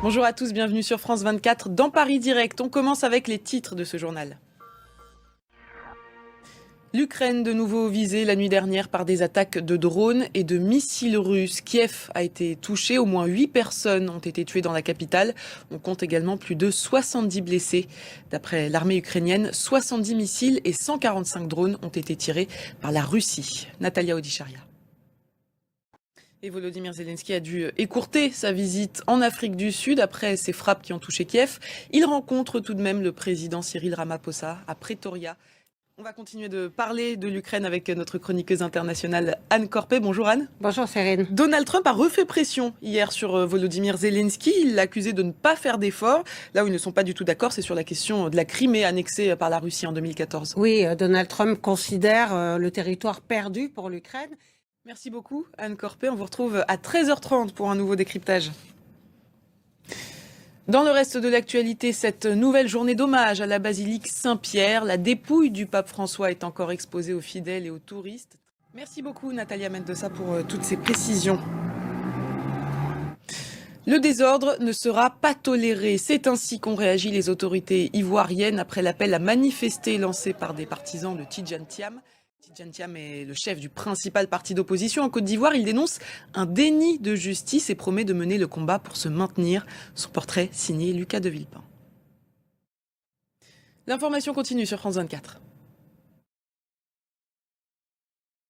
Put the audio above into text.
Bonjour à tous, bienvenue sur France 24 dans Paris Direct. On commence avec les titres de ce journal. L'Ukraine de nouveau visée la nuit dernière par des attaques de drones et de missiles russes. Kiev a été touché, au moins 8 personnes ont été tuées dans la capitale. On compte également plus de 70 blessés. D'après l'armée ukrainienne, 70 missiles et 145 drones ont été tirés par la Russie. Natalia Odisharia. Et Volodymyr Zelensky a dû écourter sa visite en Afrique du Sud après ces frappes qui ont touché Kiev. Il rencontre tout de même le président Cyril Ramaphosa à Pretoria. On va continuer de parler de l'Ukraine avec notre chroniqueuse internationale Anne Corpet. Bonjour Anne. Bonjour Cyrine. Donald Trump a refait pression hier sur Volodymyr Zelensky. Il l'a accusé de ne pas faire d'efforts. Là où ils ne sont pas du tout d'accord, c'est sur la question de la Crimée annexée par la Russie en 2014. Oui, Donald Trump considère le territoire perdu pour l'Ukraine. Merci beaucoup Anne Corpet. On vous retrouve à 13h30 pour un nouveau décryptage. Dans le reste de l'actualité, cette nouvelle journée d'hommage à la basilique Saint-Pierre, la dépouille du pape François est encore exposée aux fidèles et aux touristes. Merci beaucoup Natalia Mendoza pour toutes ces précisions. Le désordre ne sera pas toléré. C'est ainsi qu'ont réagi les autorités ivoiriennes après l'appel à manifester lancé par des partisans de Tidjane Thiam. Tidjane Thiam est le chef du principal parti d'opposition en Côte d'Ivoire. Il dénonce un déni de justice et promet de mener le combat pour se maintenir. Son portrait signé Lucas de Villepin. L'information continue sur France 24.